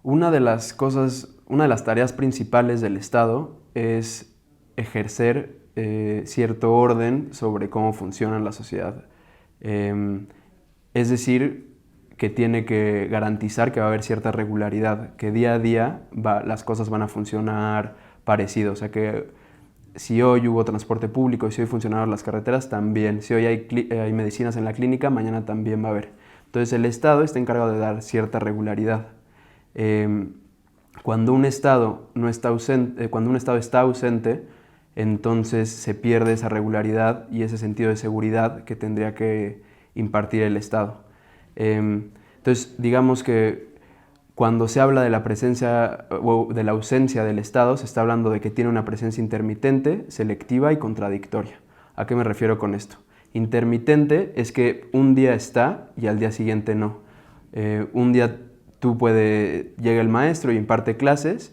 Una de las tareas principales del Estado es ejercer cierto orden sobre cómo funciona la sociedad. Es decir, que tiene que garantizar que va a haber cierta regularidad, que día a día las cosas van a funcionar parecido. O sea que si hoy hubo transporte público, si hoy funcionaron las carreteras, también. Si hoy hay medicinas en la clínica, mañana también va a haber. Entonces el Estado está encargado de dar cierta regularidad. Cuando un Estado está ausente, entonces se pierde esa regularidad y ese sentido de seguridad que tendría que impartir el Estado. Entonces, digamos que cuando se habla de la presencia o de la ausencia del Estado, se está hablando de que tiene una presencia intermitente, selectiva y contradictoria. ¿A qué me refiero con esto? Intermitente es que un día está y al día siguiente no. Un día llega el maestro y imparte clases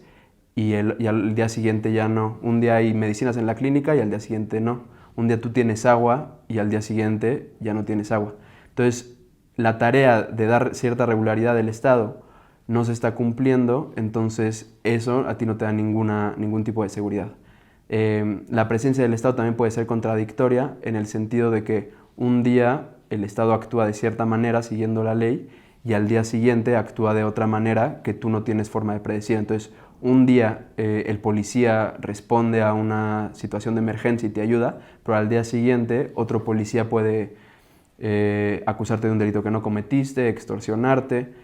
y al día siguiente ya no. Un día hay medicinas en la clínica y al día siguiente no. Un día tú tienes agua y al día siguiente ya no tienes agua. Entonces, la tarea de dar cierta regularidad del Estado no se está cumpliendo, entonces eso a ti no te da ningún tipo de seguridad. La presencia del Estado también puede ser contradictoria en el sentido de que un día el Estado actúa de cierta manera siguiendo la ley y al día siguiente actúa de otra manera que tú no tienes forma de predecir. Entonces, un día el policía responde a una situación de emergencia y te ayuda, pero al día siguiente otro policía puede acusarte de un delito que no cometiste, extorsionarte.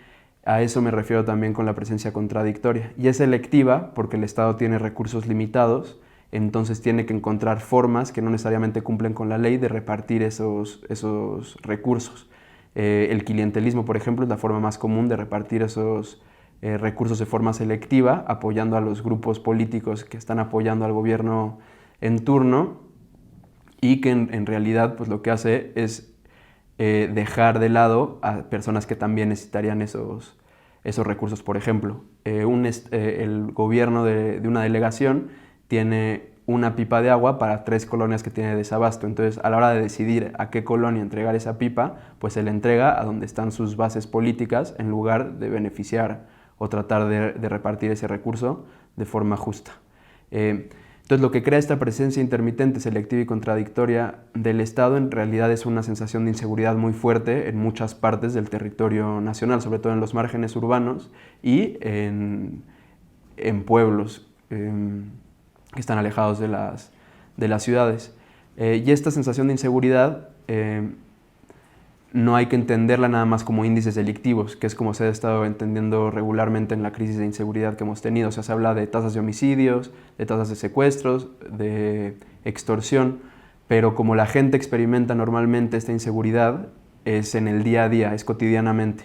A eso me refiero también con la presencia contradictoria. Y es selectiva porque el Estado tiene recursos limitados, entonces tiene que encontrar formas que no necesariamente cumplen con la ley de repartir esos recursos. El clientelismo, por ejemplo, es la forma más común de repartir esos recursos de forma selectiva, apoyando a los grupos políticos que están apoyando al gobierno en turno y que en realidad pues, lo que hace es dejar de lado a personas que también necesitarían esos recursos. Por ejemplo, el gobierno de una delegación tiene una pipa de agua para 3 colonias que tiene desabasto. Entonces, a la hora de decidir a qué colonia entregar esa pipa, pues se le entrega a donde están sus bases políticas en lugar de beneficiar o tratar de repartir ese recurso de forma justa. Entonces, lo que crea esta presencia intermitente, selectiva y contradictoria del Estado en realidad es una sensación de inseguridad muy fuerte en muchas partes del territorio nacional, sobre todo en los márgenes urbanos y en pueblos que están alejados de las ciudades. Y esta sensación de inseguridad no hay que entenderla nada más como índices delictivos, que es como se ha estado entendiendo regularmente en la crisis de inseguridad que hemos tenido. O sea, se habla de tasas de homicidios, de tasas de secuestros, de extorsión, pero como la gente experimenta normalmente esta inseguridad, es en el día a día, es cotidianamente,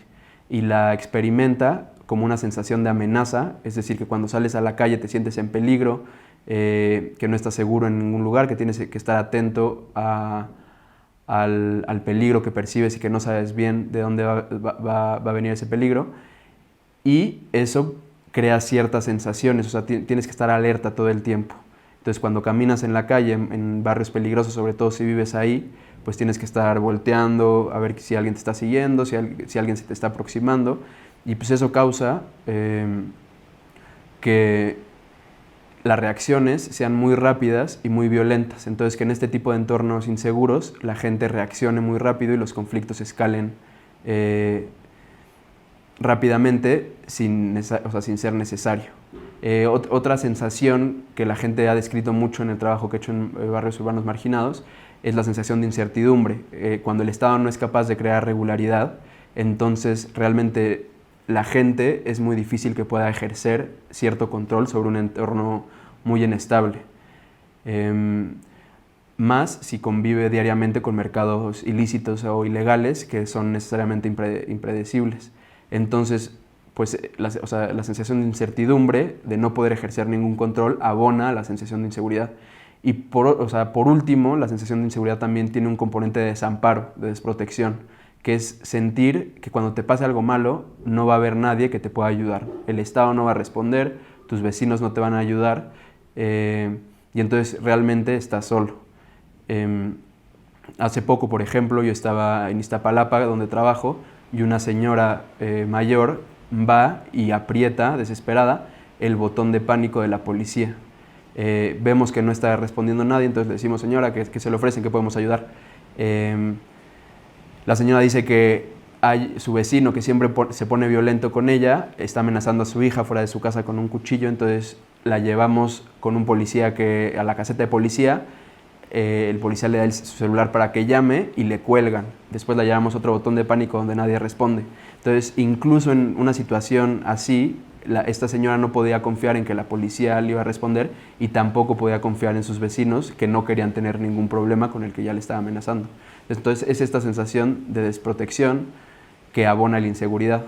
y la experimenta como una sensación de amenaza, es decir, que cuando sales a la calle te sientes en peligro, que no estás seguro en ningún lugar, que tienes que estar atento al peligro que percibes y que no sabes bien de dónde va a venir ese peligro. Y eso crea ciertas sensaciones, o sea, tienes que estar alerta todo el tiempo. Entonces, cuando caminas en la calle, en barrios peligrosos, sobre todo si vives ahí, pues tienes que estar volteando a ver si alguien te está siguiendo, si alguien se te está aproximando. Y pues eso causa que las reacciones sean muy rápidas y muy violentas. Entonces, que en este tipo de entornos inseguros la gente reaccione muy rápido y los conflictos escalen rápidamente sin ser necesario. Otra sensación que la gente ha descrito mucho en el trabajo que he hecho en barrios urbanos marginados es la sensación de incertidumbre. Cuando el Estado no es capaz de crear regularidad, entonces realmente la gente es muy difícil que pueda ejercer cierto control sobre un entorno muy inestable. Más si convive diariamente con mercados ilícitos o ilegales que son necesariamente impredecibles. Entonces, pues la sensación de incertidumbre, de no poder ejercer ningún control, abona a la sensación de inseguridad. Y por último, la sensación de inseguridad también tiene un componente de desamparo, de desprotección, que es sentir que cuando te pase algo malo no va a haber nadie que te pueda ayudar. El Estado no va a responder, tus vecinos no te van a ayudar y entonces realmente estás solo. Hace poco, por ejemplo, yo estaba en Iztapalapa, donde trabajo, y una señora mayor va y aprieta, desesperada, el botón de pánico de la policía. Vemos que no está respondiendo nadie, entonces le decimos, señora, que se le ofrecen, que podemos ayudar. La señora dice que su vecino, que siempre se pone violento con ella, está amenazando a su hija fuera de su casa con un cuchillo, entonces la llevamos con un policía a la caseta de policía. El policía le da su celular para que llame y le cuelgan. Después la llevamos a otro botón de pánico donde nadie responde. Entonces, incluso en una situación así, esta señora no podía confiar en que la policía le iba a responder y tampoco podía confiar en sus vecinos, que no querían tener ningún problema con el que ya le estaba amenazando. Entonces, es esta sensación de desprotección que abona la inseguridad.